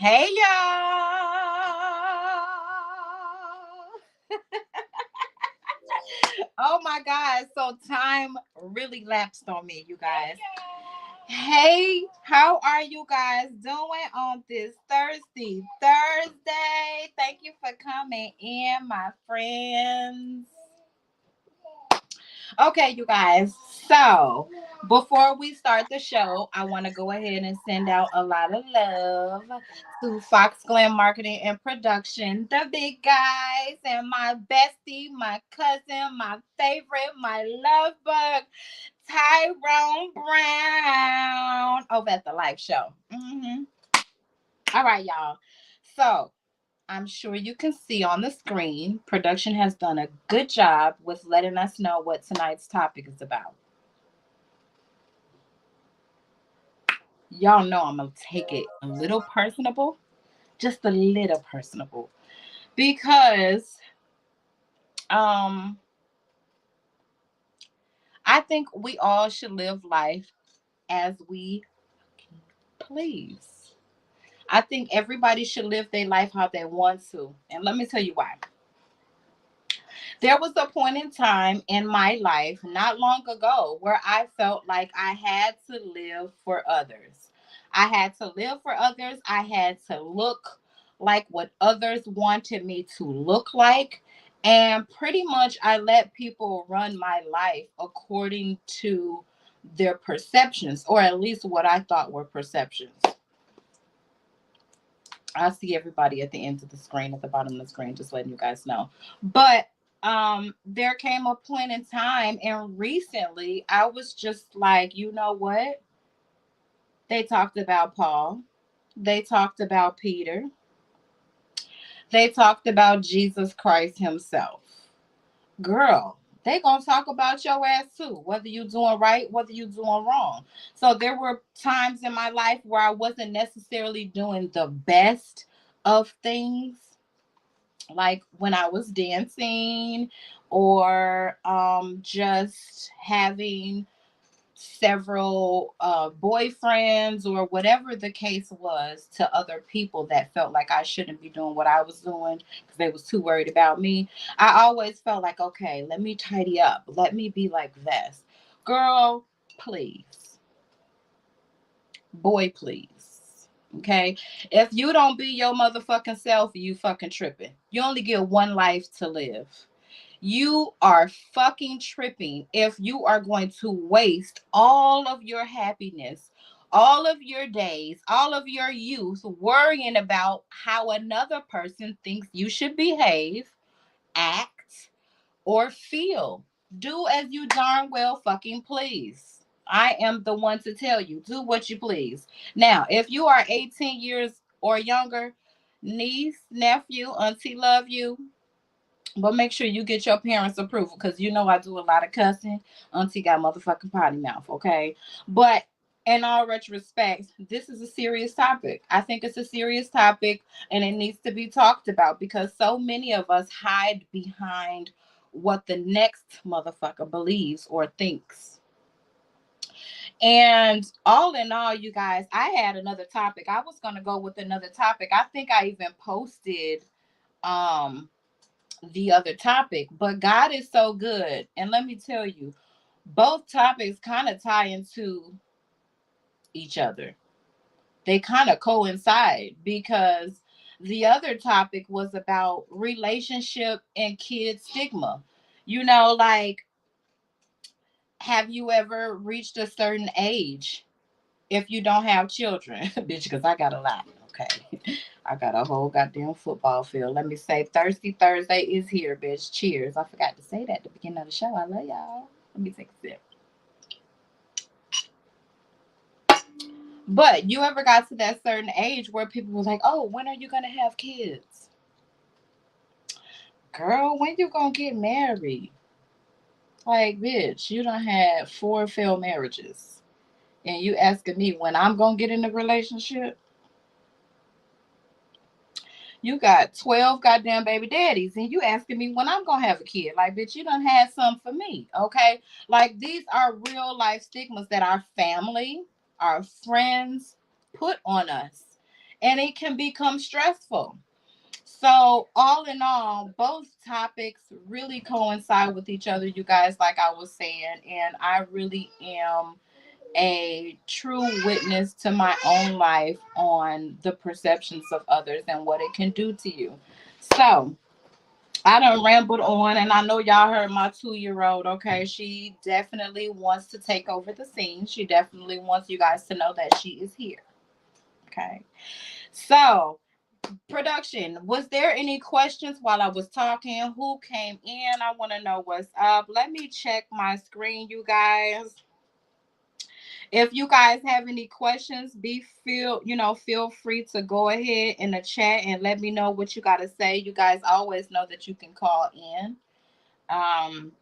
Hey y'all. Oh my God. So time really lapsed on me, you guys. Hey, how are you guys doing on this Thursday? Thank you for coming in, my friends. Okay, you guys. So, before we start the show, I want to go ahead and send out a lot of love to Fox Glam Marketing and Production, the big guys, and my bestie, my cousin, my favorite, my love bug, Tyrone Brown, over at the live show. All right, y'all. So, I'm sure you can see on the screen, production has done a good job with letting us know what tonight's topic is about. Y'all know I'm going to take it a little personable, just a little personable, because um I think we all should live life as we please. I think everybody should live their life how they want to. And let me tell you why. There was a point in time in my life not long ago where I felt like I had to live for others. I had to live for others. I had to look like what others wanted me to look like. And pretty much I let people run my life according to their perceptions, or at least what I thought were perceptions. I see everybody at the end of the screen, at the bottom of the screen, just letting you guys know. But there came a point in time, and recently I was just like, you know what? They talked about Paul, they talked about Peter, they talked about Jesus Christ himself. Girl, they gonna talk about your ass too, whether you doing right, whether you doing wrong. So there were times in my life where I wasn't necessarily doing the best of things, like when I was dancing, or just having several boyfriends, or whatever the case was, to other people that felt like I shouldn't be doing what I was doing because they was too worried about me. I always felt like, okay, let me tidy up, let me be like this. Girl, please. Boy, please. Okay, if you don't be your motherfucking self, you fucking tripping. You only get one life to live. You are fucking tripping if you are going to waste all of your happiness, all of your days, all of your youth worrying about how another person thinks you should behave, act, or feel. Do as you darn well fucking please. I am the one to tell you, do what you please. Now, if you are 18 years or younger, niece, nephew, auntie love you, but make sure you get your parents' approval, because you know I do a lot of cussing. Auntie got motherfucking potty mouth, okay? But in all retrospect, this is a serious topic. I think it's a serious topic, and it needs to be talked about, because so many of us hide behind what the next motherfucker believes or thinks. And all in all, you guys, I had another topic. I was going to go with another topic. I think I even posted um the other topic, but God is so good. And let me tell you, both topics kind of tie into each other. They kind of coincide, because the other topic was about relationship and kid stigma. You know, like, have you ever reached a certain age if you don't have children? Bitch, because I got a lot. Okay. I got a whole goddamn football field. Let me say, Thirsty Thursday is here, bitch. Cheers. I forgot to say that at the beginning of the show. I love y'all. Let me take a sip. But you ever got to that certain age where people were like, oh, when are you going to have kids? Girl, when you going to get married? Like, bitch, you done had 4 failed marriages. And you asking me when I'm going to get in a relationship? You got 12 goddamn baby daddies, and you asking me when I'm gonna have a kid. Like, bitch, you done had some for me, okay? Like, these are real life stigmas that our family, our friends put on us. and it can become stressful. So, all in all, both topics really coincide with each other, you guys, like I was saying. And I really am a true witness to my own life on the perceptions of others and what it can do to you. So, I done rambled on, and I know y'all heard my 2 year old. Okay, she definitely wants to take over the scene. She definitely wants you guys to know that she is here. Okay, so production, was there any questions while I was talking? Who came in? I want to know what's up. Let me check my screen, you guys. If you guys have any questions, feel free to go ahead in the chat and let me know what you got to say. You guys always know that you can call in. Um,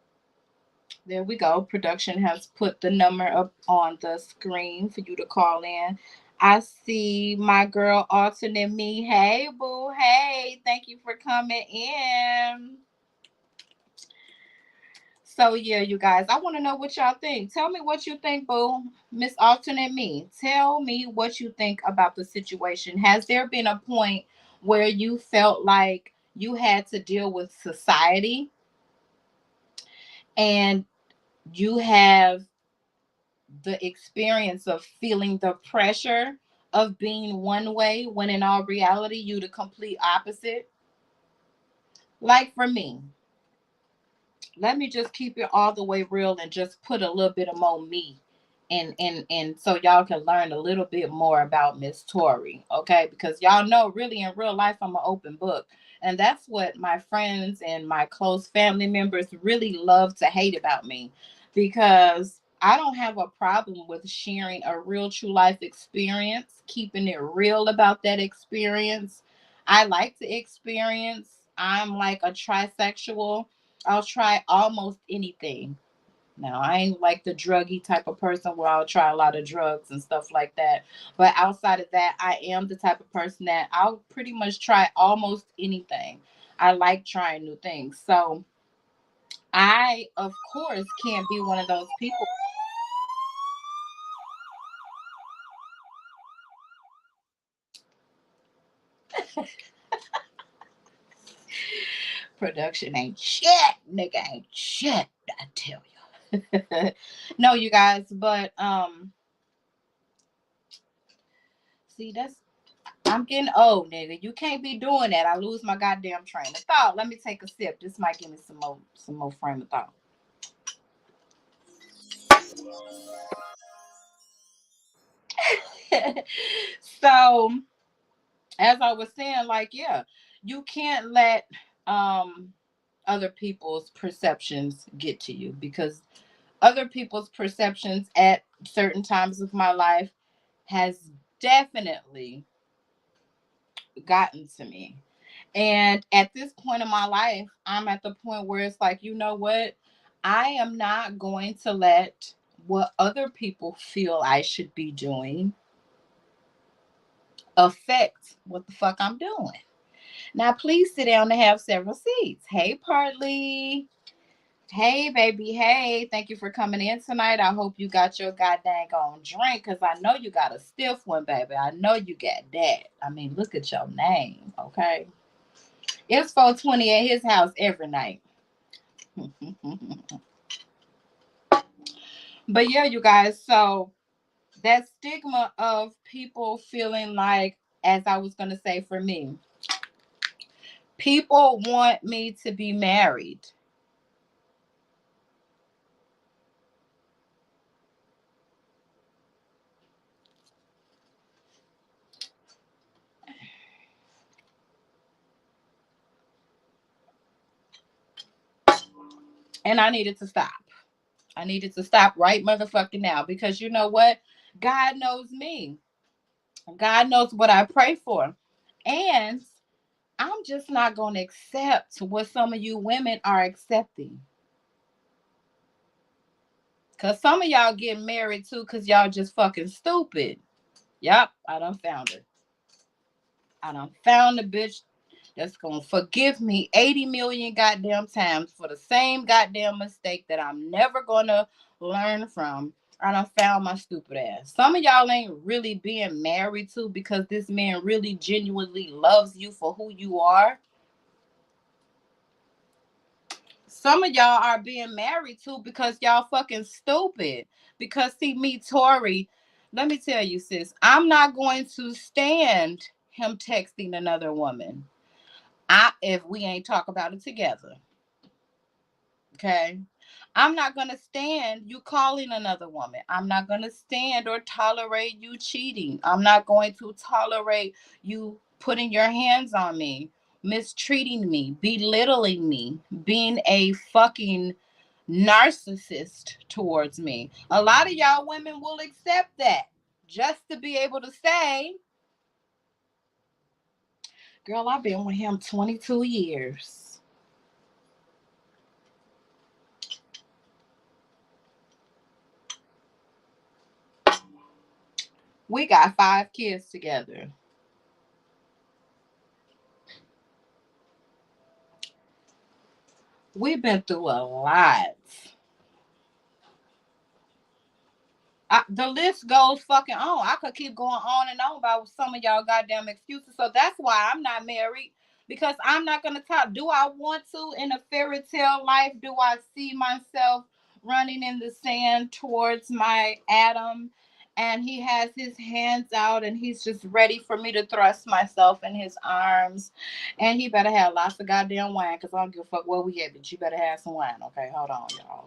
there we go. Production has put the number up on the screen for you to call in. I see my girl alternate me. Hey, boo. Hey, thank you for coming in. So yeah, you guys, I want to know what y'all think. Tell me what you think, boo. Miss Alternate Me. Tell me what you think about the situation. Has there been a point where you felt like you had to deal with society and you have the experience of feeling the pressure of being one way when in all reality you the complete opposite? Like for me, let me just keep it all the way real and just put a little bit of more me and so y'all can learn a little bit more about Miss Tori, okay? Because y'all know really in real life I'm an open book. And that's what my friends and my close family members really love to hate about me, because I don't have a problem with sharing a real true life experience, keeping it real about that experience. I like to experience. I'm like a trisexual. I'll try almost anything. Now, I ain't like the druggy type of person where I'll try a lot of drugs and stuff like that. But outside of that, I am the type of person that I'll pretty much try almost anything. I like trying new things. So I, of course, can't be one of those people. Production ain't shit. Nigga ain't shit. I tell you. No, you guys, but see, that's I'm getting old, nigga. You can't be doing that. I lose my goddamn train of thought. Let me take a sip. This might give me some more frame of thought. So, as I was saying, like, yeah, you can't let um other people's perceptions get to you, because other people's perceptions at certain times of my life has definitely gotten to me. And at this point in my life, I'm at the point where it's like, you know what? I am not going to let what other people feel I should be doing affect what the fuck I'm doing. Now, please sit down and have several seats. Hey, Partly. Hey, baby. Hey, thank you for coming in tonight. I hope you got your goddamn on drink, because I know you got a stiff one, baby. I know you got that. I mean, look at your name, okay? It's 420 at his house every night. But yeah, you guys, so that stigma of people feeling like, as I was going to say for me, people want me to be married. And I needed to stop. I needed to stop right motherfucking now, because you know what? God knows me. God knows what I pray for. And I'm just not going to accept what some of you women are accepting. Because some of y'all getting married too because y'all just fucking stupid. Yep, I done found her. I done found the bitch that's going to forgive me 80 million goddamn times for the same goddamn mistake that I'm never going to learn from. I done found my stupid ass. Some of y'all ain't really being married to because this man really genuinely loves you for who you are. Some of y'all are being married to because y'all fucking stupid. Because see me, Tori, let me tell you, sis, I'm not going to stand him texting another woman. If we ain't talk about it together. Okay. I'm not going to stand you calling another woman. I'm not going to stand or tolerate you cheating. I'm not going to tolerate you putting your hands on me, mistreating me, belittling me, being a fucking narcissist towards me. A lot of y'all women will accept that just to be able to say, girl, I've been with him 22 years. We got 5 kids together. We've been through a lot. The list goes fucking on. I could keep going on and on about some of y'all goddamn excuses. So that's why I'm not married, because I'm not gonna talk. Do I want to in a fairy tale life? Do I see myself running in the sand towards my Adam, and he has his hands out and he's just ready for me to thrust myself in his arms, and he better have lots of goddamn wine because I don't give a fuck where we at, but you better have some wine. Okay, hold on, y'all.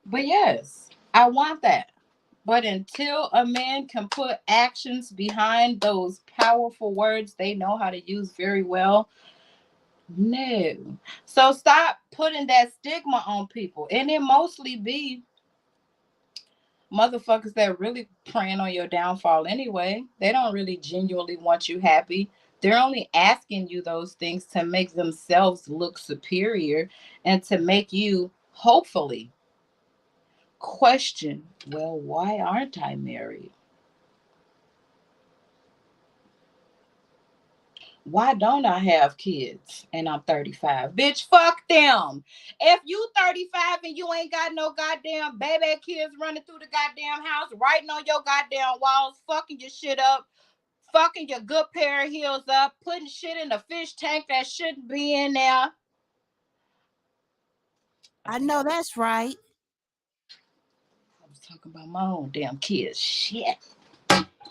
But yes, I want that. But until a man can put actions behind those powerful words they know how to use very well, no. So stop putting that stigma on people. And it mostly be motherfuckers that really preying on your downfall anyway. They don't really genuinely want you happy. They're only asking you those things to make themselves look superior and to make you, hopefully, question, well, why aren't I married? Why don't I have kids and I'm 35? Bitch, fuck them. If you 35 and you ain't got no goddamn baby kids running through the goddamn house, writing on your goddamn walls, fucking your shit up, fucking your good pair of heels up, putting shit in the fish tank that shouldn't be in there. I know that's right. I was talking about my own damn kids. Shit.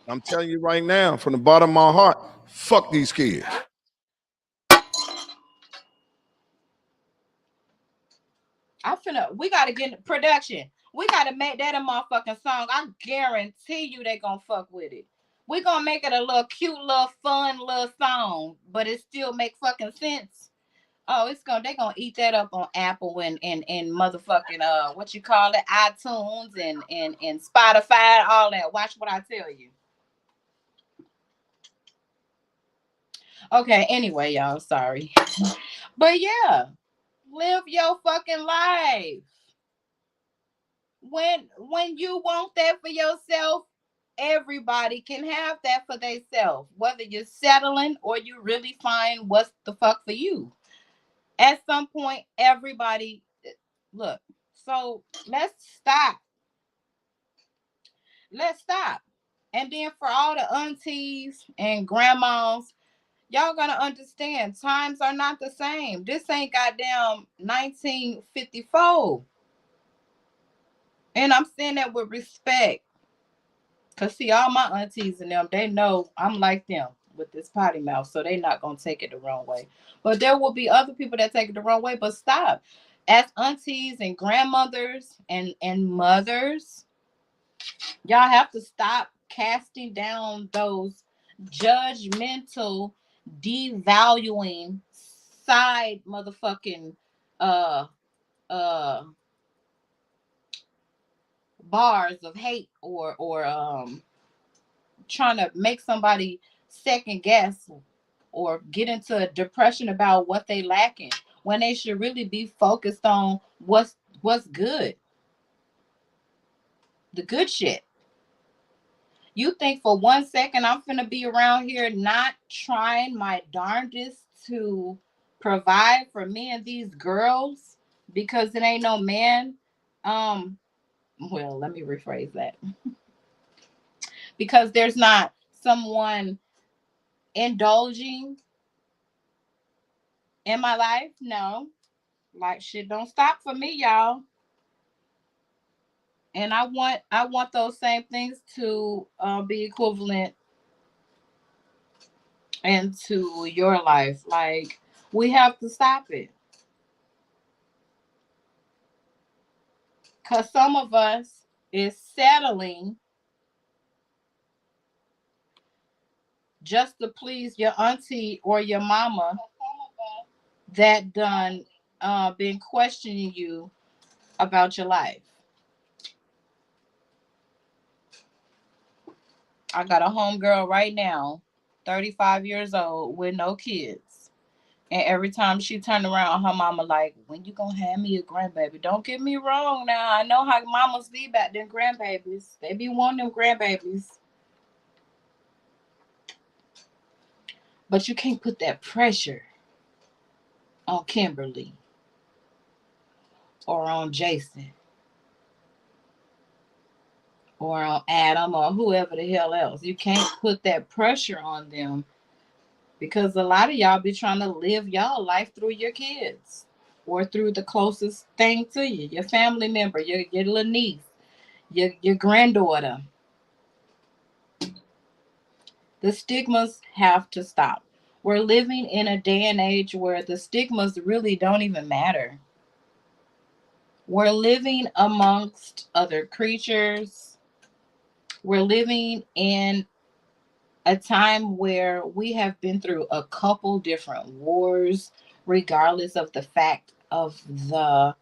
I'm telling you right now, from the bottom of my heart, fuck these kids. We gotta get in production. We gotta make that a motherfucking song. I guarantee you they gonna fuck with it. We gonna make it a little cute, little fun, little song, but it still make fucking sense. Oh, they gonna eat that up on Apple and motherfucking what you call it, iTunes and Spotify, all that. Watch what I tell you. Okay, anyway, y'all, sorry. But yeah, live your fucking life. When you want that for yourself, everybody can have that for themselves, whether you're settling or you really find what's the fuck for you. At some point, everybody look. So let's stop. And then for all the aunties and grandmas, y'all gonna understand times are not the same. This ain't goddamn 1954. And I'm saying that with respect. Cause see, all my aunties and them, they know I'm like them with this potty mouth, so they not gonna take it the wrong way. But there will be other people that take it the wrong way. But stop. As aunties and grandmothers and mothers, y'all have to stop casting down those judgmental, devaluing side motherfucking uh uh bars of hate or trying to make somebody second guess or get into a depression about what they lacking when they should really be focused on what's good, the good shit. You think for 1 second I'm finna be around here not trying my darndest to provide for me and these girls because it ain't no man. Um, well, let me rephrase that. Because there's not someone indulging in my life. No, like shit don't stop for me, y'all. And I want those same things to be equivalent into your life. Like we have to stop it because some of us is settling just to please your auntie or your mama that done been questioning you about your life. I got a homegirl right now, 35 years old with no kids. And every time she turned around, her mama like, when you gonna have me a grandbaby? Don't get me wrong now. I know how mamas be about them grandbabies. They be wanting them grandbabies. But you can't put that pressure on Kimberly or on Jason or on Adam or whoever the hell else. You can't put that pressure on them because a lot of y'all be trying to live y'all life through your kids or through the closest thing to you, your family member, your little niece, your granddaughter. The stigmas have to stop. We're living in a day and age where the stigmas really don't even matter. We're living amongst other creatures. We're living in a time where we have been through a couple different wars, regardless of the fact of the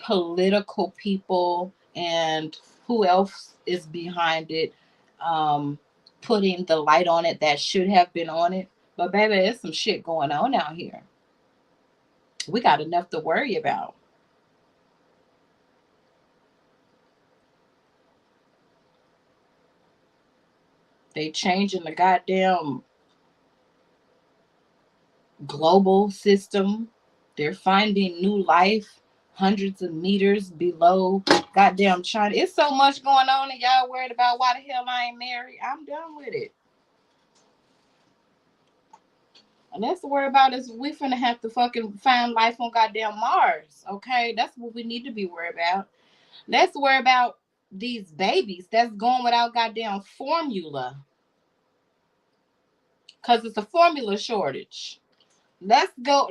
political people and who else is behind it, um, putting the light on it that should have been on it. But baby, there's some shit going on out here. We got enough to worry about. They changing the goddamn global system. They're finding new life hundreds of meters below goddamn China. It's so much going on, and y'all worried about why the hell I ain't married. I'm done with it. And that's to worry about is we finna have to fucking find life on goddamn Mars. Okay, that's what we need to be worried about. Let's worry about these babies that's going without goddamn formula because it's a formula shortage. Let's go.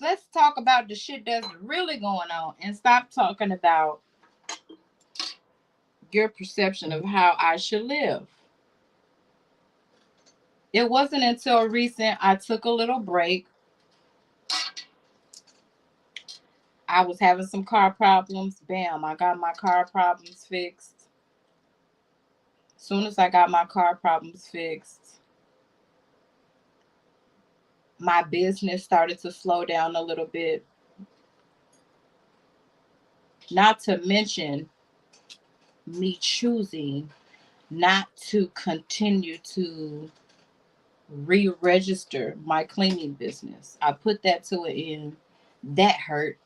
Let's talk about the shit that's really going on and stop talking about your perception of how I should live. It wasn't until recent I took a little break. I was having some car problems. Bam, I got my car problems fixed. Soon as I got my car problems fixed, my business started to slow down a little bit. Not to mention me choosing not to continue to re-register my cleaning business. I put that to an end. That hurt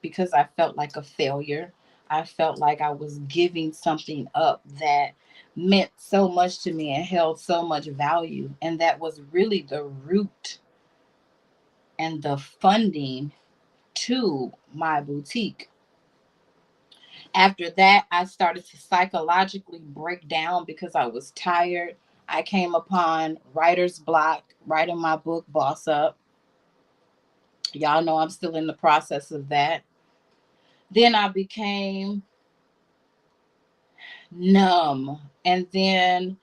because I felt like a failure. I felt like I was giving something up that meant so much to me and held so much value. And that was really the root and the funding to my boutique. After that, I started to psychologically break down because I was tired. I came upon writer's block, writing my book, Boss Up. Y'all know I'm still in the process of that. Then I became numb. And then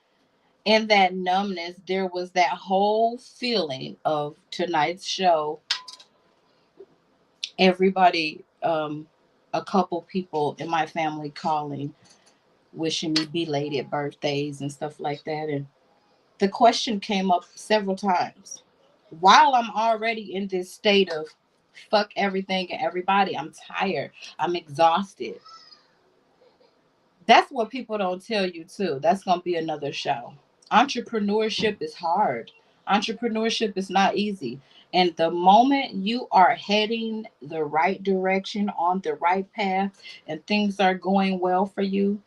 in that numbness, there was that whole feeling of tonight's show. Everybody, a couple people in my family calling, wishing me belated birthdays and stuff like that. And the question came up several times. While I'm already in this state of fuck everything and everybody, I'm tired, I'm exhausted. That's what people don't tell you, too. That's going to be another show. Entrepreneurship is hard. Entrepreneurship is not easy. And the moment you are heading the right direction on the right path and things are going well for you,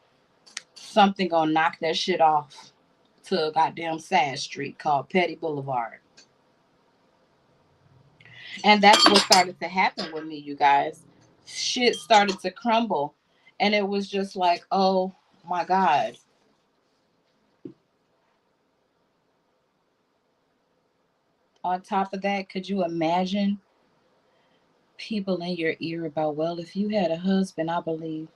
something gonna knock that shit off to a goddamn sad street called Petty Boulevard. And that's what started to happen with me, you guys. Shit started to crumble. And it was just like, oh my God. On top of that, could you imagine people in your ear about, well, if you had a husband, I believe,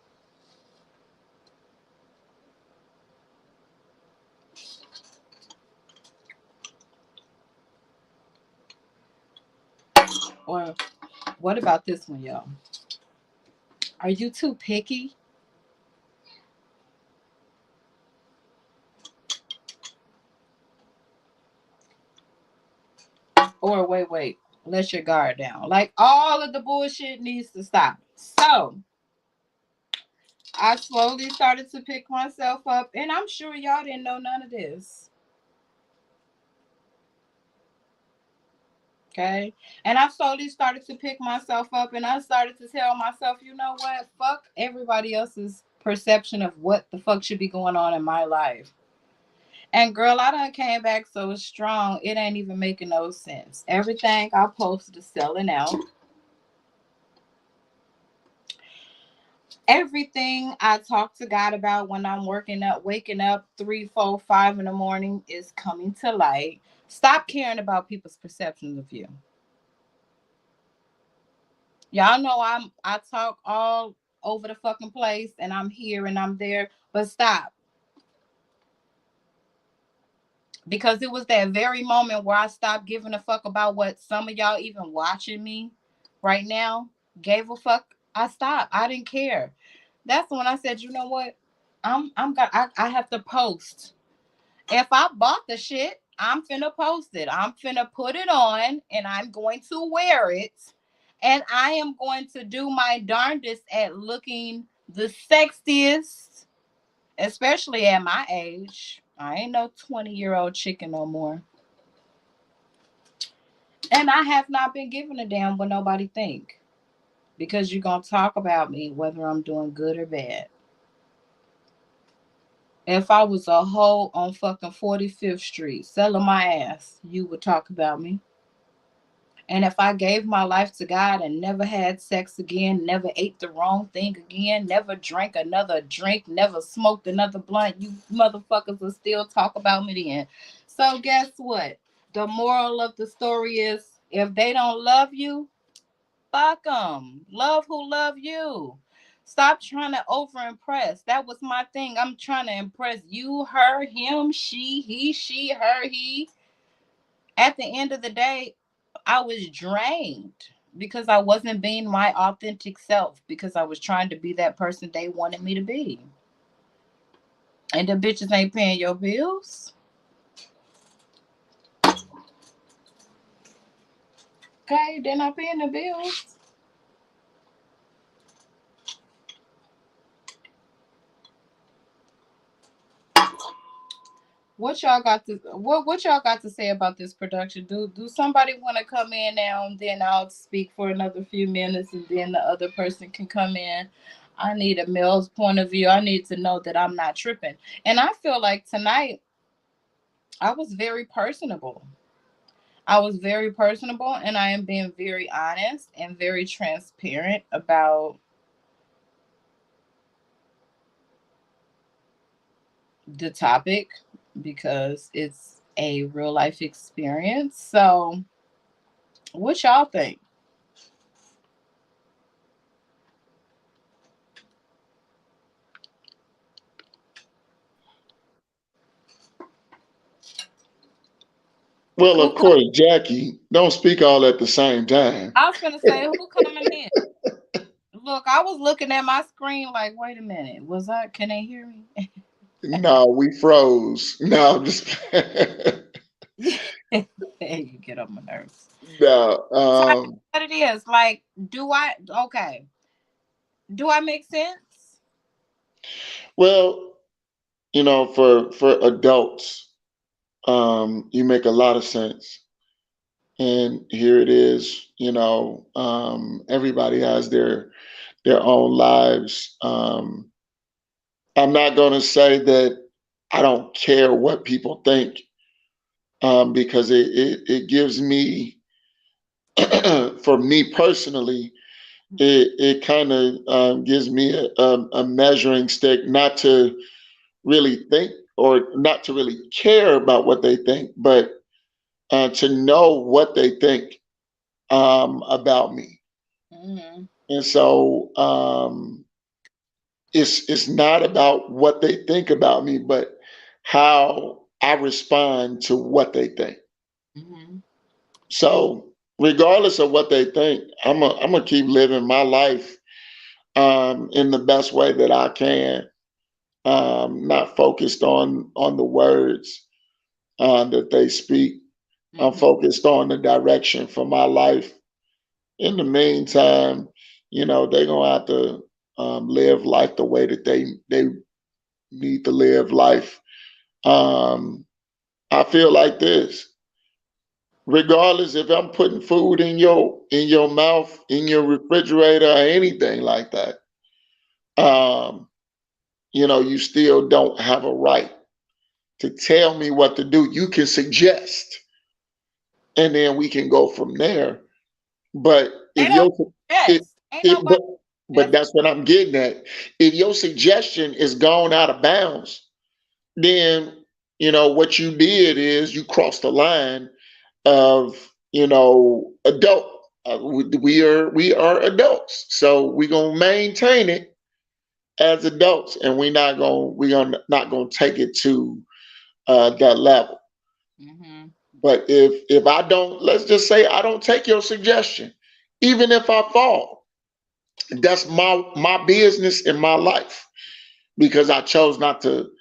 or what about this one, y'all? Are you too picky? Or wait, let your guard down. Like all of the bullshit needs to stop. So I slowly started to pick myself up, and I'm sure y'all didn't know none of this. Okay. And I slowly started to pick myself up, and I started to tell myself, you know what? Fuck everybody else's perception of what the fuck should be going on in my life. And girl, I done came back so strong, it ain't even making no sense. Everything I posted is selling out. Everything I talk to God about when I'm waking up 3, 4, 5 in the morning is coming to light. Stop caring about people's perceptions of you. Y'all know I talk all over the fucking place and I'm here and I'm there, but stop. Because it was that very moment where I stopped giving a fuck about what some of y'all even watching me right now gave a fuck. I stopped. I didn't care. That's when I said, you know what? I have to post. If I bought the shit, I'm finna post it. I'm finna put it on and I'm going to wear it. And I am going to do my darndest at looking the sexiest, especially at my age. I ain't no 20-year-old chicken no more. And I have not been giving a damn what nobody think. Because you're gonna talk about me whether I'm doing good or bad. If I was a hoe on fucking 45th Street selling my ass, you would talk about me. And if I gave my life to God and never had sex again, never ate the wrong thing again, never drank another drink, never smoked another blunt, you motherfuckers will still talk about me then. So guess what? The moral of the story is if they don't love you, fuck them. Love who love you. Stop trying to over impress. That was my thing. I'm trying to impress you, her, him, she, he, she, her, he. At the end of the day, I was drained because I wasn't being my authentic self because I was trying to be that person they wanted me to be. And the bitches ain't paying your bills. Okay, they're not paying the bills. What y'all got to say about this production? Do somebody want to come in now and then I'll speak for another few minutes and then the other person can come in. I need a male's point of view. I need to know that I'm not tripping. And I feel like tonight I was very personable. I was very personable and I am being very honest and very transparent about the topic because it's a real life experience. So, what y'all think? Well, Who of come? course, Jackie, don't speak all at the same time. I was gonna say who coming in. Look, I was looking at my screen like, wait a minute, was I? Can they hear me? No, we froze. No, I'm just You get on my nerves. no. Tell me what it is. Like, do I? Okay, do I make sense? Well, for adults, you make a lot of sense. and here it is. Everybody has their own lives. I'm not going to say that I don't care what people think, because it gives me, for me personally, it kind of gives me a measuring stick, not to really think or not to really care about what they think, but to know what they think about me. Mm-hmm. And so it's not about what they think about me, but how I respond to what they think. Mm-hmm. So regardless of what they think, I'm gonna keep living my life in the best way that I can. Not focused on the words that they speak. I'm Mm-hmm. focused on the direction for my life. In the meantime, they're gonna have to live life the way that they need to live life. Um, I feel like this. Regardless if I'm putting food in your mouth, in your refrigerator, or anything like that, um, you still don't have a right to tell me what to do. You can suggest, and then we can go from there. But if Ain't no your it, yes. Ain't it nobody but yes. that's what I'm getting at. If your suggestion is gone out of bounds, then what you did is you crossed the line of adult. We are adults, so we're gonna maintain it as adults, and we're not gonna take it to that level. Mm-hmm. But if I don't, let's just say I don't take your suggestion, even if I fall, that's my business in my life, because I chose not to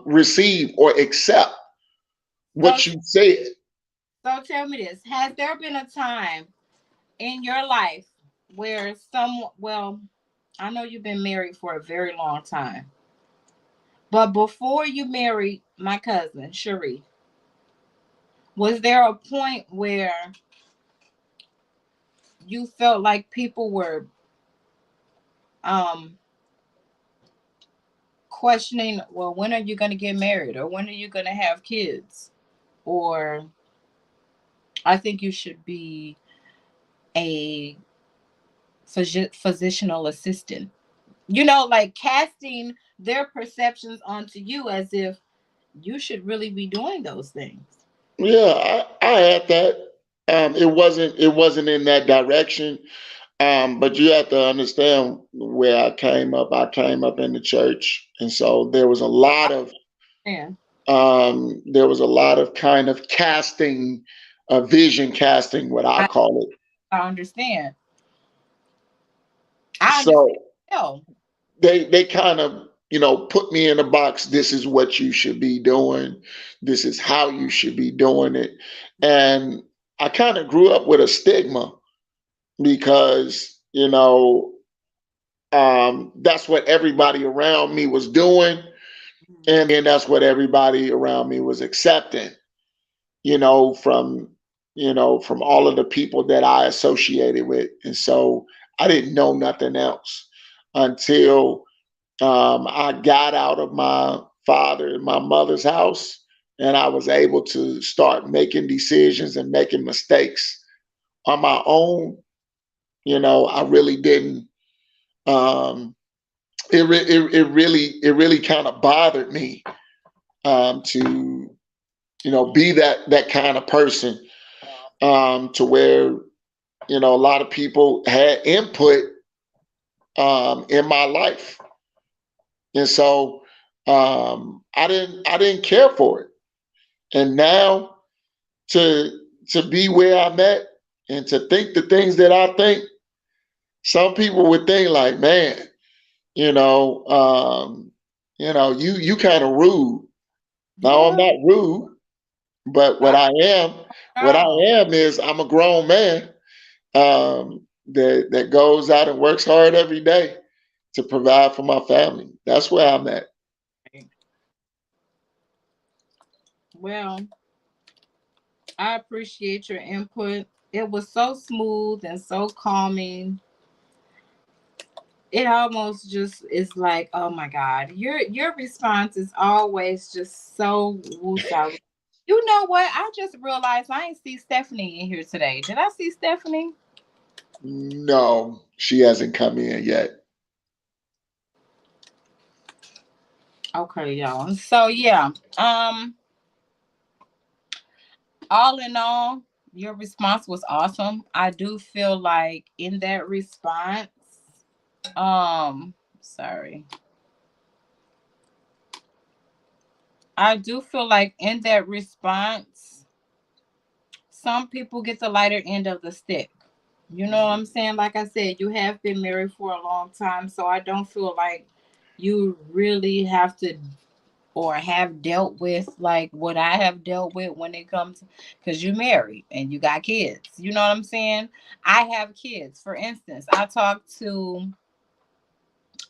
receive or accept So what you said. so tell me this. Has there been a time in your life where I know you've been married for a very long time, but before you married my cousin, Cherie, was there a point where you felt like people were um questioning, well, when are you going to get married, or when are you going to have kids, or I think you should be a physicianal assistant, like casting their perceptions onto you as if you should really be doing those things. Yeah, I had that. It wasn't in that direction. But you have to understand where I came up. I came up in the church, and so Yeah, there was a lot of kind of casting, vision casting, what I i, call it. I understand. I understand. So Oh, they kind of put me in a box. This is what you should be doing. This is how you should be doing it. And I kind of grew up with a stigma, because that's what everybody around me was doing, and then that's what everybody around me was accepting. From from all of the people that I associated with, and so I didn't know nothing else until I got out of my father and my mother's house, and I was able to start making decisions and making mistakes on my own. I really didn't. Um, it really kind of bothered me to be that kind of person, to where a lot of people had input in my life, and so I didn't care for it. And now, to be where I'm at and to think the things that I think, some people would think like, man, you know, um, you kind of rude. No, I'm girl, not rude, but I, what I girl, am is I'm a grown man, that goes out and works hard every day to provide for my family. That's where I'm at. well, I appreciate your input. It was so smooth and so calming. It almost just is like, oh my God, your response is always just so woosah. You know what? I just realized I ain't see Stephanie in here today. Did I see Stephanie? No, she hasn't come in yet. Okay, y'all. So yeah, um, all in all, your response was awesome. I do feel like in that response, sorry. I do feel like in that response, some people get the lighter end of the stick. You know what I'm saying? Like I said, you have been married for a long time, so I don't feel like you really have to or have dealt with like what I have dealt with when it comes because you're married and you got kids. You know what I'm saying? I have kids. For instance, I talked to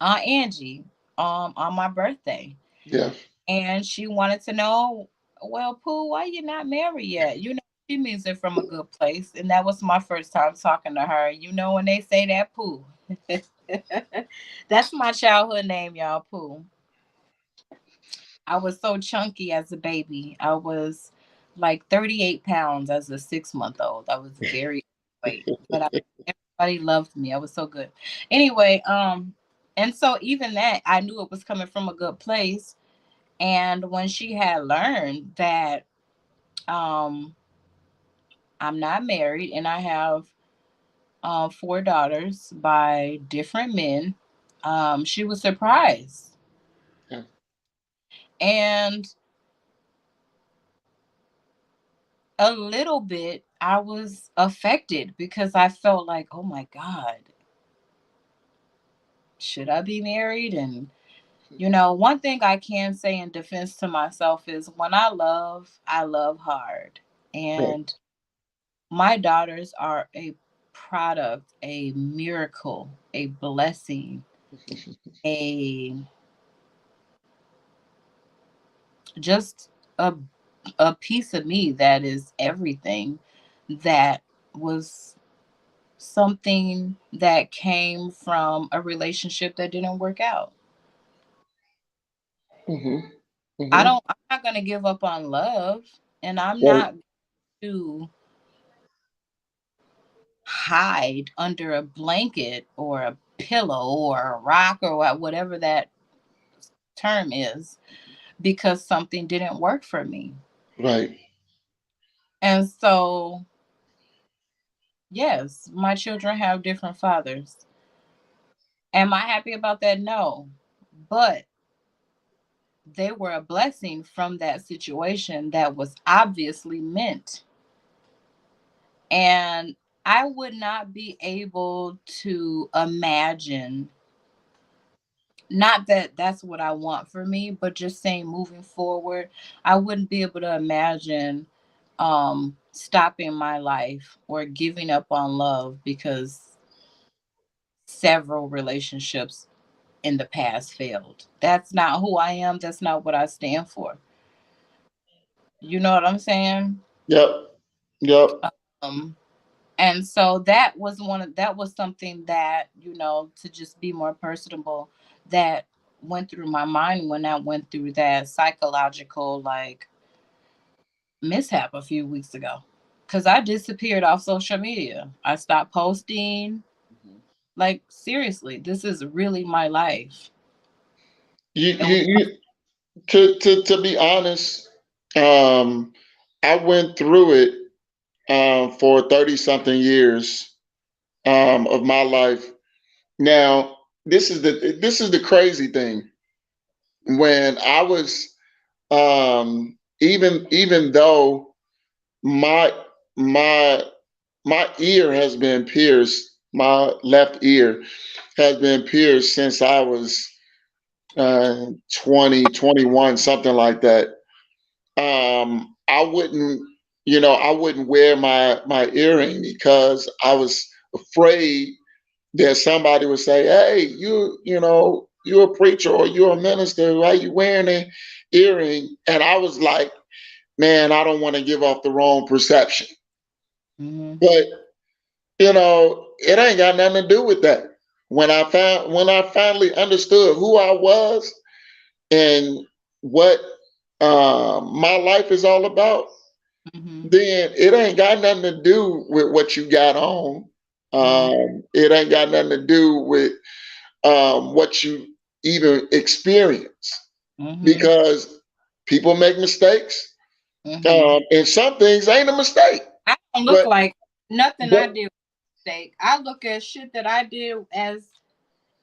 Angie on my birthday, Yeah. and she wanted to know, well, Pooh, why you not married yet? You know, she means it from a good place, and that was my first time talking to her. You know, when they say that, Pooh, that's my childhood name, y'all. Pooh. I was so chunky as a baby. I was like 38 pounds as a 6 month old. I was very weight, but everybody loved me. I was so good. Anyway, and so even that, I knew it was coming from a good place. And when she had learned that um, I'm not married and I have four daughters by different men, she was surprised. Yeah. And a little bit, I was affected because I felt like, oh my God, should I be married? And, you know, one thing I can say in defense to myself is when I love hard. Right. And my daughters are a product, a miracle, a blessing, a just a a piece of me that is everything that was something that came from a relationship that didn't work out. Hmm. Hmm. I'm not going to give up on love, and I'm Right. not to hide under a blanket or a pillow or a rock or whatever that term is because something didn't work for me. Right. And so, yes, my children have different fathers. Am I happy about that? No. But they were a blessing from that situation that was obviously meant. And I would not be able to imagine, not that that's what I want for me, but just saying moving forward, I wouldn't be able to imagine stopping my life or giving up on love because several relationships in the past failed. That's not who I am. That's not what I stand for. You know what I'm saying? Yep. Yep. Um, and so that was something that, you know, to just be more personable, that went through my mind when I went through that psychological like mishap a few weeks ago. Cause I disappeared off social media. I stopped posting. Mhm. Like seriously, this is really my life. It was, You to be honest, um, I went through it for 30 something years of my life. Now, this is the crazy thing. When I was even though my my my ear has been pierced, my left ear has been pierced since I was 20, 21, something like that. I wouldn't, I wouldn't wear my earring because I was afraid that somebody would say, "Hey, you're a preacher or you're a minister. Why you wearing an earring?" And I was like, man, I don't want to give off the wrong perception. Mm-hmm. But it ain't got nothing to do with that. When I finally understood who I was and what my life is all about, Mm-hmm. then it ain't got nothing to do with what you got on. Mm-hmm. It ain't got nothing to do with what you even experience, Mm-hmm. because people make mistakes, Mm-hmm. and some things ain't a mistake. I don't look But like nothing I but did was a mistake. I look at shit that I did as,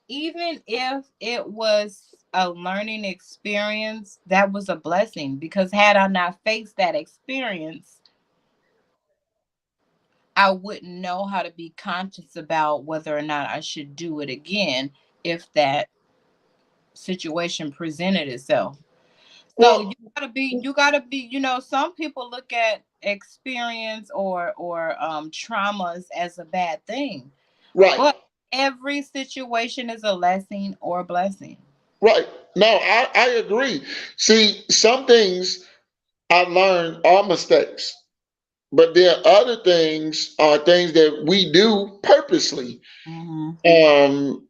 even if it was a learning experience, that was a blessing, because had I not faced that experience, I wouldn't know how to be conscious about whether or not I should do it again if that situation presented itself. So well, you gotta be, some people look at experience or traumas as a bad thing. right, But every situation is a lesson or a blessing. right. No, I agree. See, some things I learned are mistakes, but there are other things are things that we do purposely, Mm-hmm. um,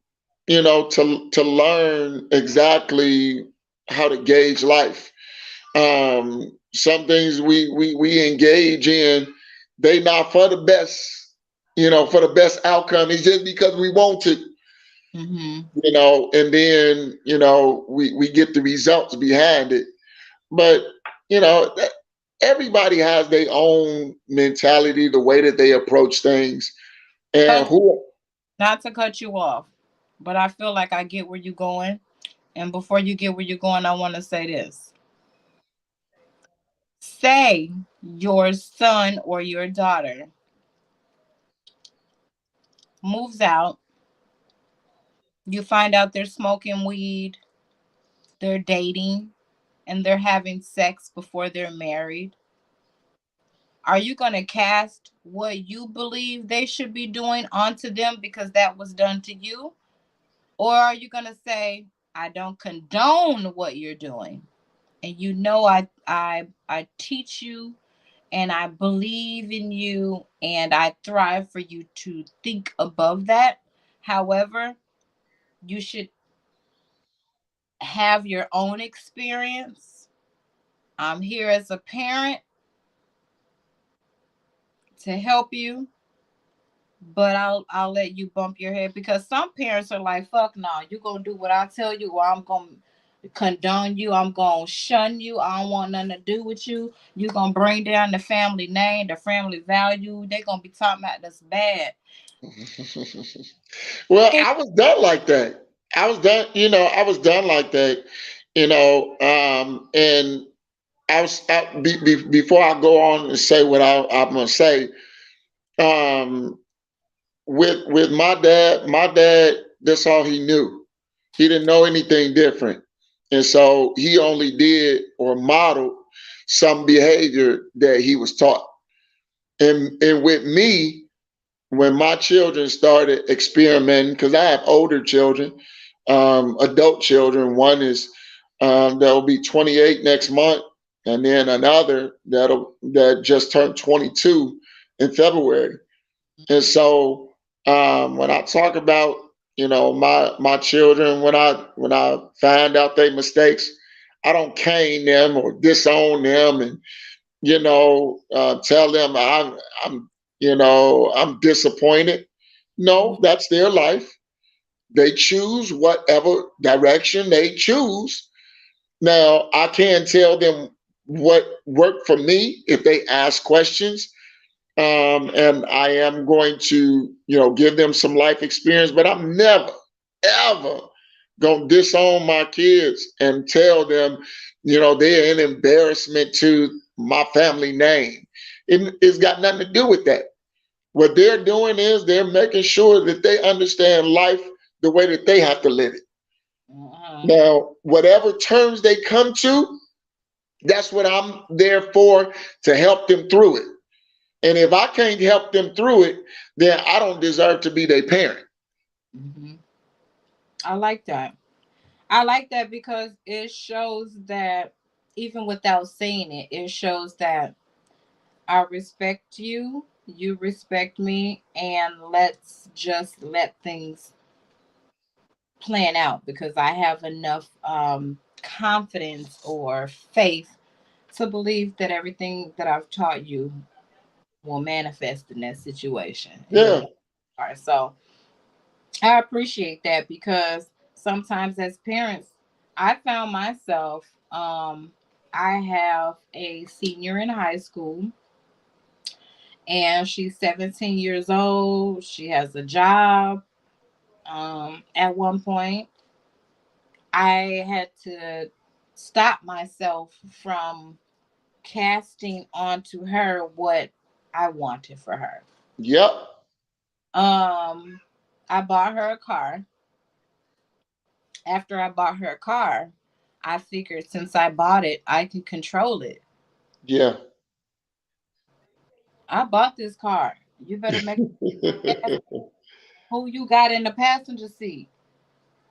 to learn exactly how to gauge life. Some things we engage in, they not for the best, for the best outcome. It's just because we want to, Mm-hmm. and then we get the results behind it. But everybody has their own mentality, the way that they approach things, and So, who. not to cut you off, but I feel like I get where you're going. And before you get where you're going, I want to say this. Say your son or your daughter moves out, you find out they're smoking weed, they're dating, and they're having sex before they're married. Are you going to cast what you believe they should be doing onto them because that was done to you? Or are you going to say, I don't condone what you're doing? And I teach you and I believe in you and I thrive for you to think above that. However, you should have your own experience. I'm here as a parent to help you, but I'll let you bump your head, because some parents are like, fuck no, you gonna do what I tell you, or I'm gonna condone you, I'm gonna shun you, I don't want nothing to do with you. You gonna bring down the family name, the family value. They gonna be talking about that's bad. Well, And I was done like that. I was done like that, and before I go on and say what I'm gonna say, um, with my dad, that's all he knew. He didn't know anything different, and so he only did or modeled some behavior that he was taught. And with me, when my children started experimenting, because I have older children, adult children. One is that'll be 28 next month, and then another that just turned 22 in February. And so when I talk about my children, when I find out their mistakes, I don't cane them or disown them and tell them I'm disappointed. No, that's their life. They choose whatever direction they choose. Now, I can tell them what worked for me if they ask questions. And I am going to, give them some life experience, but I'm never, ever going to disown my kids and tell them, they're an embarrassment to my family name. It's got nothing to do with that. What they're doing is they're making sure that they understand life the way that they have to live it. uh-huh. Now, whatever terms they come to, that's what I'm there for, to help them through it. And if I can't help them through it, then I don't deserve to be their parent. Mhm. I like that. I like that because it shows that even without saying it, it shows that I respect you, you respect me, and let's just let things plan out because I have enough confidence or faith to believe that everything that I've taught you will manifest in that situation. And you'll Yeah. know are. So I appreciate that because sometimes as parents, I found myself, I have a senior in high school and she's 17 years old. She has a job. At one point, I had to stop myself from casting onto her what I wanted for her. Yep. Um, I bought her a car. After I bought her a car, I figured since I bought it, I can control it. Yeah. I bought this car. You better make who you got in the passenger seat.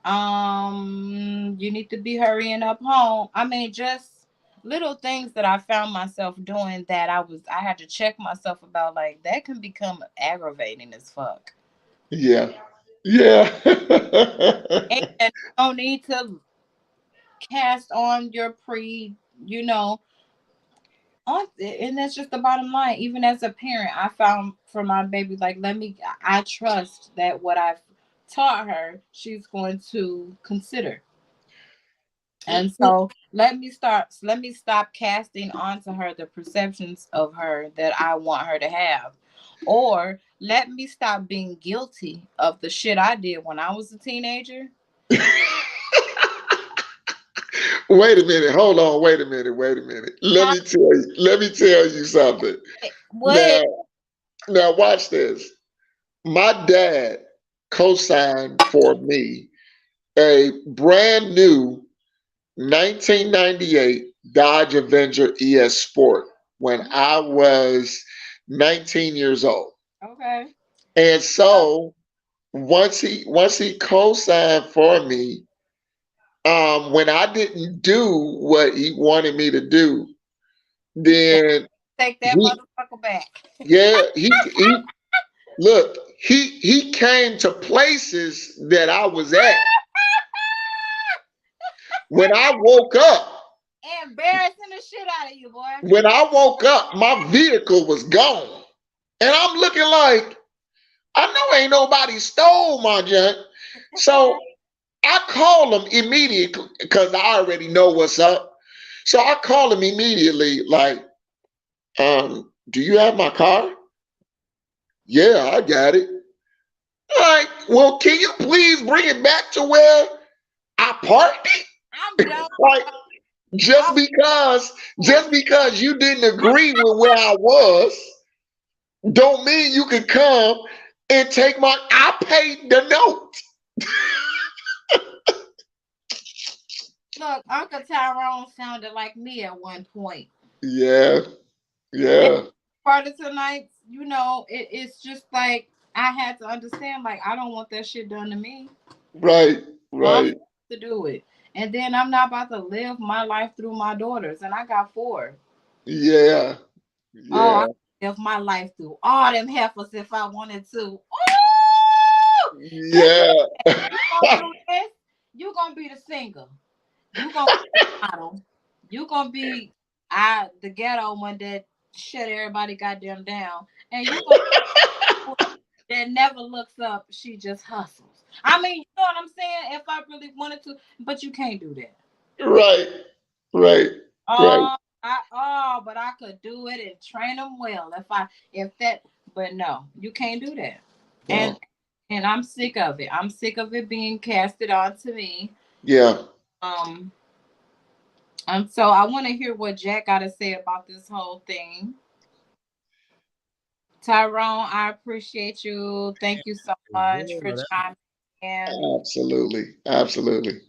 You need to be hurrying up home. I mean, just little things that I found myself doing that I had to check myself about like that can become aggravating as fuck. Yeah. Yeah. And you don't need to cast on your you know, on and that's just the bottom line. Even as a parent, I found for my baby, like I trust that what I've taught her, she's going to consider. And so let me stop casting onto her the perceptions of her that I want her to have. Or let me stop being guilty of the shit I did when I was a teenager. Wait a minute. Hold on. Wait a minute. Wait a minute. Huh? Let me tell you something. What? Now, now watch this. My dad co-signed for me a brand new 1998 Dodge Avenger ES Sport when I was 19 years old. Okay. And so once he co-signed for me, when I didn't do what he wanted me to do, He said, then take that he motherfucker back. yeah, he look, he came to places that I was at. When I woke up, Embarrassing the shit out of you, boy. my vehicle was gone. And I'm looking like, I know ain't nobody stole my junk. So I call him immediately because I already know what's up. So I call him immediately, like, do you have my car? Yeah, I got it. Like, well, can you please bring it back to where I parked I'm it? done. Like, just I'm because, cool. just because you didn't agree with where I was, don't mean you can come and take my. I paid the note. Look, Uncle Tyrone sounded like me at one point. Yeah, And yeah, part of tonight's, it's just like I had to understand, like, I don't want that shit done to me. right, I'm right. to do it. And then I'm not about to live my life through my daughters. And I got four. Yeah, Oh, I yeah, live my life through all them heifers if I wanted to. Ooh! Bitch, yeah. you gonna do this? You gonna be the singer. You gonna be the model. You gonna be the ghetto one that shut everybody goddamn down. And you gonna that never looks up, she just hustles. I mean, you know what I'm saying? If I really wanted to, but you can't do that. Right, right, right. But I could do it and train them well if that. But no, you can't do that. And No. and I'm sick of it. I'm sick of it being casted onto me. Yeah. Um, and so I want to hear what Jack got to say about this whole thing. Tyrone, I appreciate you. Thank you so much for Well, that chiming in. Absolutely. Absolutely.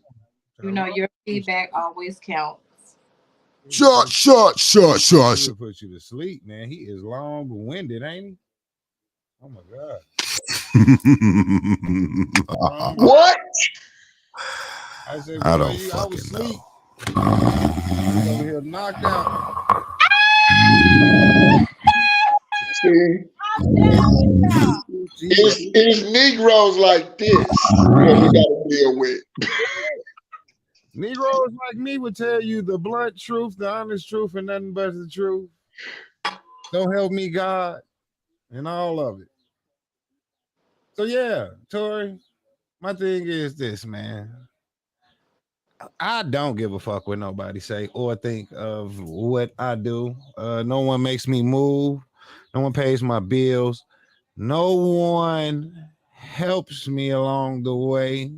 Tyrone, Your feedback always counts. he'll Short, short, short, short, short. put you to sleep, man. He is long winded, ain't he? Oh my god. Tyrone, What? I said, I boy, don't I was fucking asleep. know. Over here knocked out. See, I'm done with y'all. it's Negroes like this that we got to deal with. Negroes like me would tell you the blunt truth, the honest truth, and nothing but the truth. Don't help me, God, and all of it. So yeah, Tori, my thing is this, man. I don't give a fuck what nobody say or think of what I do. No one makes me move. No one pays my bills. No one helps me along the way.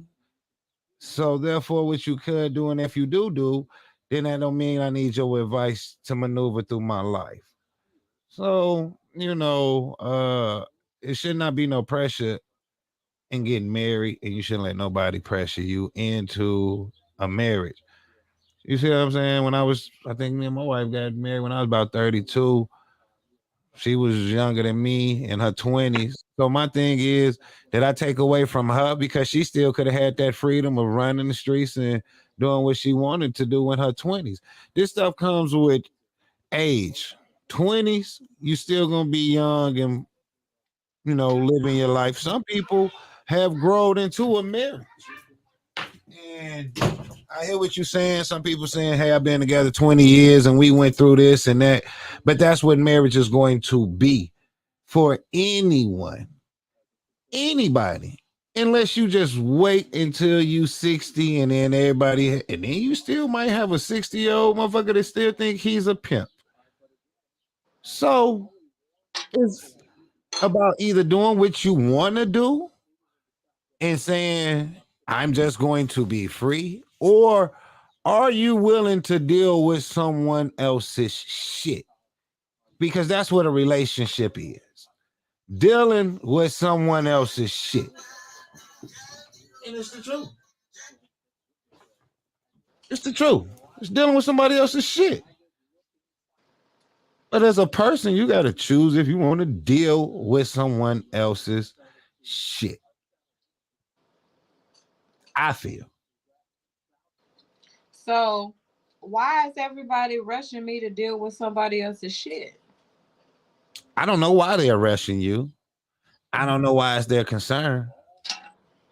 So therefore, what you could do, and if you do, then that don't mean I need your advice to maneuver through my life. So, it should not be no pressure in getting married, and you shouldn't let nobody pressure you into a marriage. You see what I'm saying? I think me and my wife got married when I was about 32. She was younger than me in her 20s. So my thing is that I take away from her because she still could have had that freedom of running the streets and doing what she wanted to do in her 20s. This stuff comes with age. 20s, you still gonna be young and living your life. Some people have grown into a marriage. And I hear what you're saying. Some people saying, hey, I've been together 20 years and we went through this and that. But that's what marriage is going to be for anyone, anybody. Unless you just wait until you 60 and then and then you still might have a 60-year-old motherfucker that still think he's a pimp. So it's about either doing what you want to do and saying, I'm just going to be free, or are you willing to deal with someone else's shit? Because that's what a relationship is. Dealing with someone else's shit. And it's the truth. It's the truth. It's dealing with somebody else's shit. But as a person, you got to choose if you want to deal with someone else's shit. I feel. So why is everybody rushing me to deal with somebody else's shit? I don't know why they're rushing you. I don't know why it's their concern.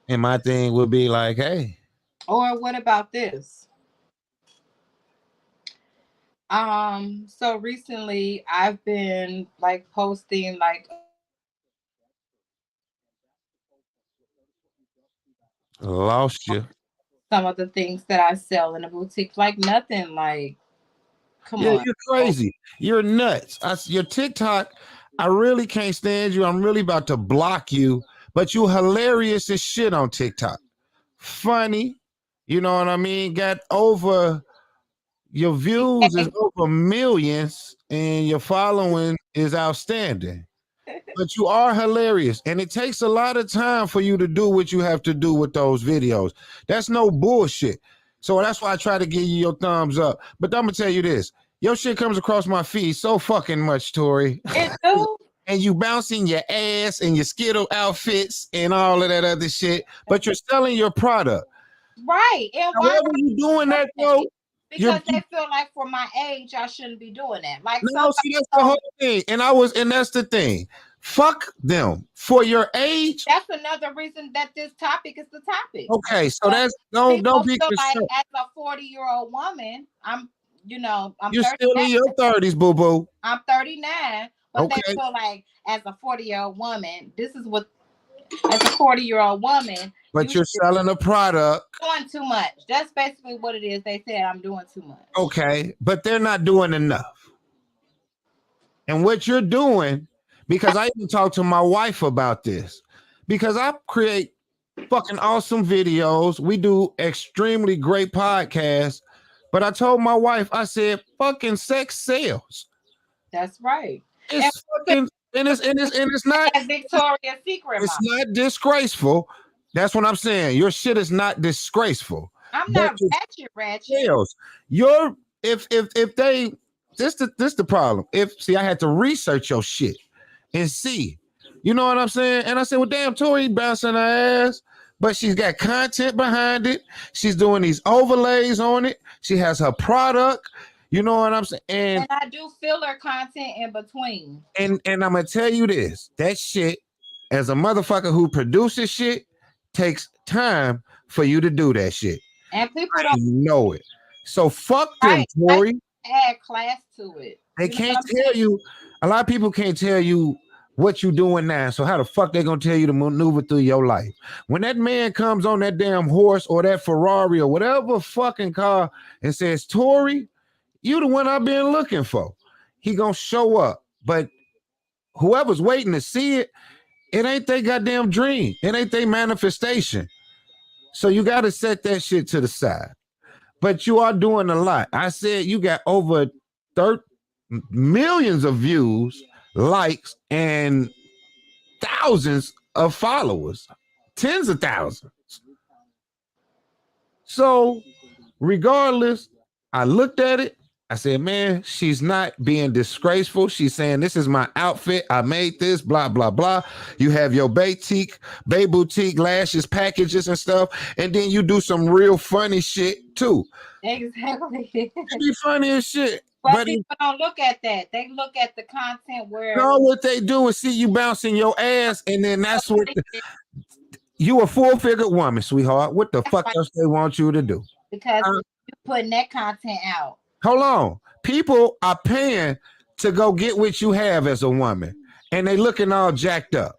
And my thing would be like, hey, Or what about this? So recently I've been like posting like lost you. some of the things that I sell in the boutique. Like nothing like come Yeah, on. you're crazy. You're nuts. Your TikTok, I really can't stand you. I'm really about to block you, but you hilarious as shit on TikTok. Funny, you know what I mean? Got over your views is over millions and your following is outstanding. But you are hilarious, and it takes a lot of time for you to do what you have to do with those videos. That's no bullshit. So that's why I try to give you your thumbs up. But I'm gonna tell you this: your shit comes across my feed so fucking much, Tori. It do? And you bouncing your ass and your Skittle outfits and all of that other shit, but you're selling your product. Right. And why However you doing that though, because they feel like for my age I shouldn't be doing that. Like no, see, that's the whole thing. And that's the thing. Fuck them. For your age. That's another reason that this topic is the topic. Okay, so that's don't be feel like concerned. as a 40-year-old woman, I'm you're still in your 30s, boo boo. I'm 39, but okay. They feel like as a 40-year-old woman, this is what as a 40-year-old woman. But you're selling a product. Doing too much. That's basically what it is. They said I'm doing too much. Okay, but they're not doing enough. And what you're doing, because I even talked to my wife about this, because I create fucking awesome videos. We do extremely great podcasts. But I told my wife, I said, fucking sex sells. That's right. It's fucking and it's not Victoria's Secret. It's not disgraceful. That's what I'm saying. Your shit is not disgraceful. I'm not ratchet. Sales. If they this the problem. I had to research your shit and see. You know what I'm saying? And I said, well, damn, Tori bouncing her ass. but she's got content behind it. She's doing these overlays on it. She has her product. You know what I'm saying? And I do filler content in between. And I'm gonna tell you this: that shit, as a motherfucker who produces shit, takes time for you to do that shit. And people I don't know it. So fuck them, right. Tori. Add class to it. They You know can't what I'm tell saying? you. A lot of people can't tell you what you doing now. So how the fuck they gonna tell you to maneuver through your life? When that man comes on that damn horse or that Ferrari or whatever fucking car and says, Tori, you the one I've been looking for. He gonna show up. But whoever's waiting to see it, it ain't their goddamn dream. It ain't their manifestation. So you got to set that shit to the side. But you are doing a lot. I said you got over 30 millions of views, likes, and thousands of followers, tens of thousands. So regardless, I looked at it. I said, man, she's not being disgraceful. She's saying, this is my outfit. I made this, blah, blah, blah. You have your Bay Boutique lashes, packages and stuff. And then you do some real funny shit too. Exactly. It be funny as shit. But people don't look at that. They look at the content where all what they do is see you bouncing your ass, and then that's what you a full-figured woman, sweetheart. What the fuck else they want you to do? Because you're putting that content out. Hold on. People are paying to go get what you have as a woman, and they looking all jacked up.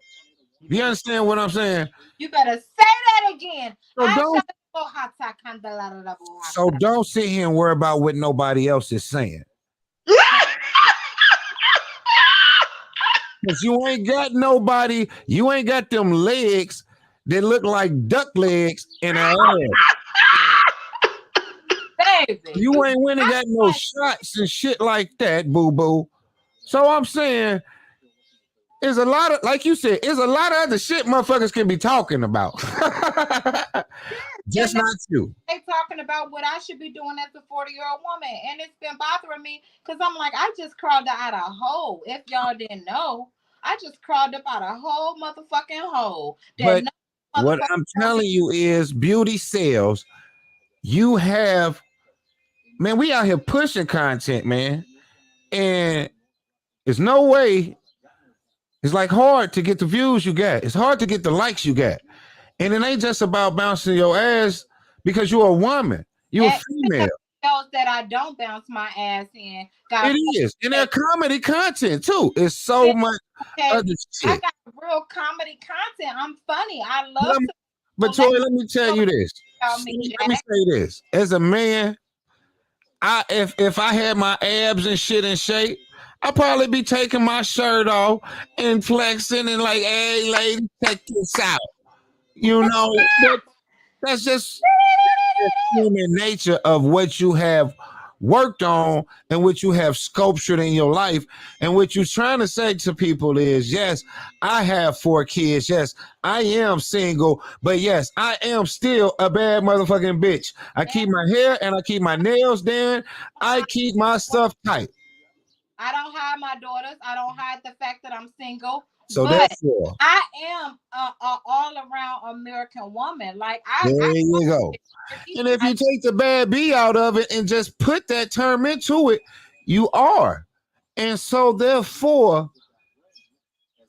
You understand what I'm saying? You better say that again. So don't sit here and worry about what nobody else is saying. Because you ain't got nobody, you ain't got them legs that look like duck legs in her ass. Baby, you ain't went and got no shots and shit like that, boo-boo. So I'm saying, there's a lot of, like you said, there's a lot of other shit motherfuckers can be talking about. Just not you. They talking about what I should be doing as a 40-year-old woman. And it's been bothering me because I'm like, I just crawled out a hole. If y'all didn't know, I just crawled up out a whole motherfucking hole. But what I'm telling you is beauty sells. You have, man, we out here pushing content, man. And there's no way, it's like hard to get the views you got. It's hard to get the likes you got. And it ain't just about bouncing your ass because you're a woman. You're a female. Shows that I don't bounce my ass in. It is. And they're comedy content too. It's so much other shit. I got real comedy content. I'm funny. I love to. But Tori, let me tell you this. Let me say this. As a man, if I had my abs and shit in shape, I'd probably be taking my shirt off and flexing and like, hey, lady, check this out. You know, but that's just human nature of what you have worked on and what you have sculptured in your life. And what you're trying to say to people is, yes, I have 4 kids. Yes, I am single. But yes, I am still a bad motherfucking bitch. I keep my hair and I keep my nails done. I keep my stuff tight. I don't hide my daughters. I don't hide the fact that I'm single. So but therefore, I am a all-around American woman. Like there you go. And if you take the bad B out of it and just put that term into it, you are. And so therefore,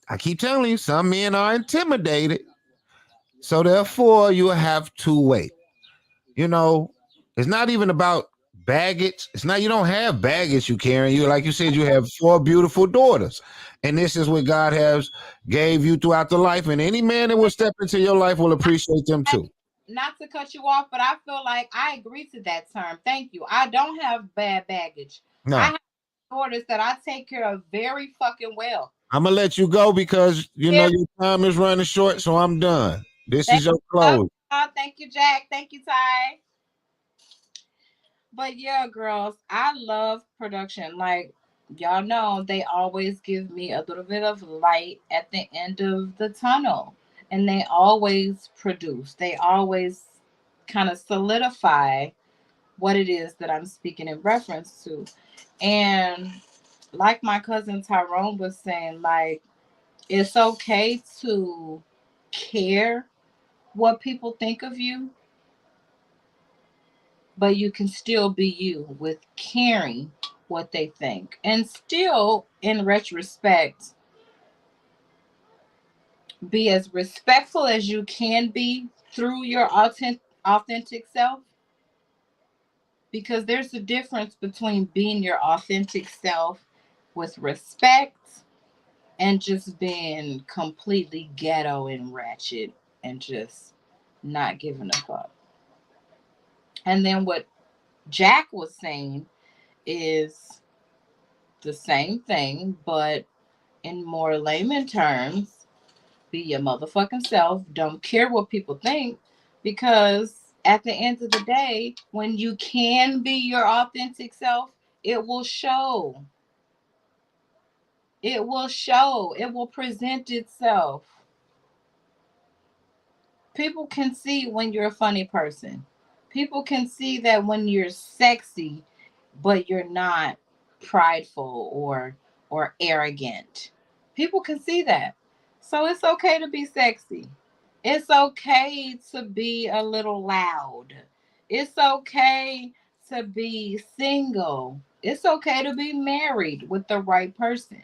I keep telling you, some men are intimidated. So therefore, you have to wait. You know, it's not even about baggage. It's not, you don't have baggage you carrying. You, like you said, you have 4 beautiful daughters. And this is what God has gave you throughout the life. And any man that will step into your life will appreciate them too. Not to cut you off, but I feel like I agree to that term. Thank you. I don't have bad baggage. No. I have daughters that I take care of very fucking well. I'm going to let you go because, you know, your time is running short, so I'm done. This is your close. Thank you, Jack. Thank you, Ty. But yeah, girls, I love production. Like, y'all know, they always give me a little bit of light at the end of the tunnel. And they always produce. They always kind of solidify what it is that I'm speaking in reference to. And like my cousin Tyrone was saying, like, it's okay to care what people think of you, but you can still be you with caring what they think. And still, in retrospect, be as respectful as you can be through your authentic self, because there's a difference between being your authentic self with respect and just being completely ghetto and ratchet and just not giving a fuck. And then what Jack was saying is the same thing, but in more layman terms, be your motherfucking self. Don't care what people think, because at the end of the day, when you can be your authentic self, it will show. It will show. It will present itself. People can see when you're a funny person. People can see that when you're sexy, but you're not prideful or arrogant. People can see that. So it's okay to be sexy. It's okay to be a little loud. It's okay to be single. It's okay to be married with the right person.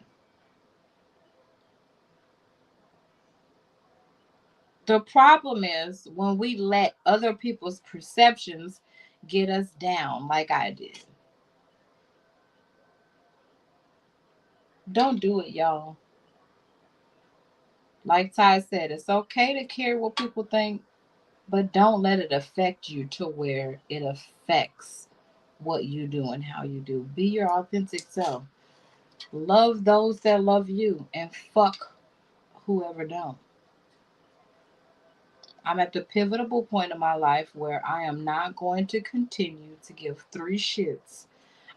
The problem is when we let other people's perceptions get us down, like I did. Don't do it, y'all. Like Ty said, it's okay to care what people think, but don't let it affect you to where it affects what you do and how you do. Be your authentic self. Love those that love you and fuck whoever don't. I'm at the pivotal point in my life where I am not going to continue to give three shits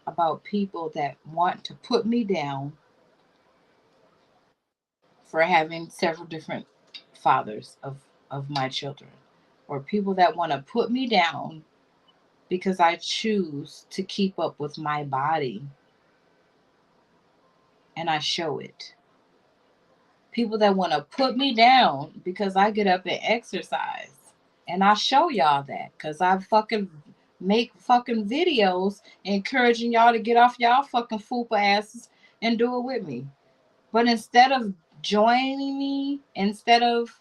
about people that want to put me down for having several different fathers of my children, or people that want to put me down because I choose to keep up with my body and I show it. People that want to put me down because I get up and exercise and I show y'all that because I fucking make fucking videos encouraging y'all to get off y'all fucking fupa asses and do it with me. But instead of joining me, instead of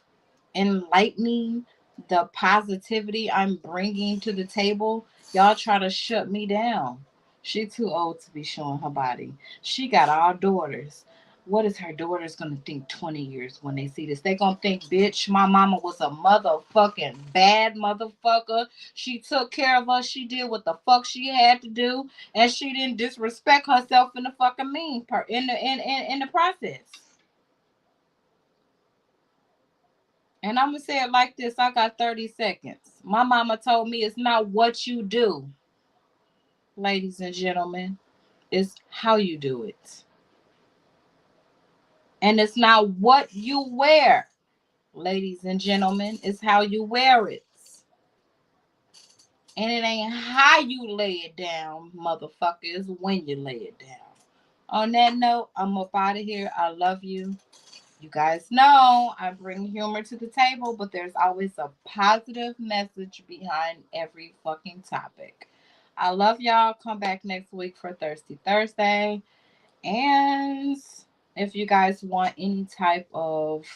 enlightening the positivity I'm bringing to the table, y'all try to shut me down. She too old to be showing her body. She got all daughters. What is her daughters gonna think 20 years when they see this? They gonna think, bitch, my mama was a motherfucking bad motherfucker. She took care of us. She did what the fuck she had to do, and she didn't disrespect herself in the fucking mean part in the process. And I'm gonna say it like this. I got 30 seconds. My mama told me it's not what you do, ladies and gentlemen, it's how you do it. And it's not what you wear, ladies and gentlemen, it's how you wear it. And it ain't how you lay it down, motherfucker, it's when you lay it down. On that note, I'm up out of here. I love you. You guys know I bring humor to the table, but there's always a positive message behind every fucking topic. I love y'all. Come back next week for Thirsty Thursday. And if you guys want any type of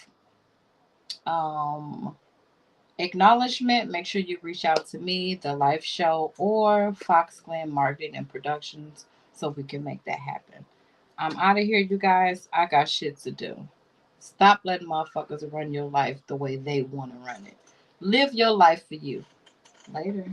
acknowledgement, make sure you reach out to me, The Life Show, or Fox Glen Marketing and Productions so we can make that happen. I'm out of here, you guys. I got shit to do. Stop letting motherfuckers run your life the way they want to run it. Live your life for you. Later.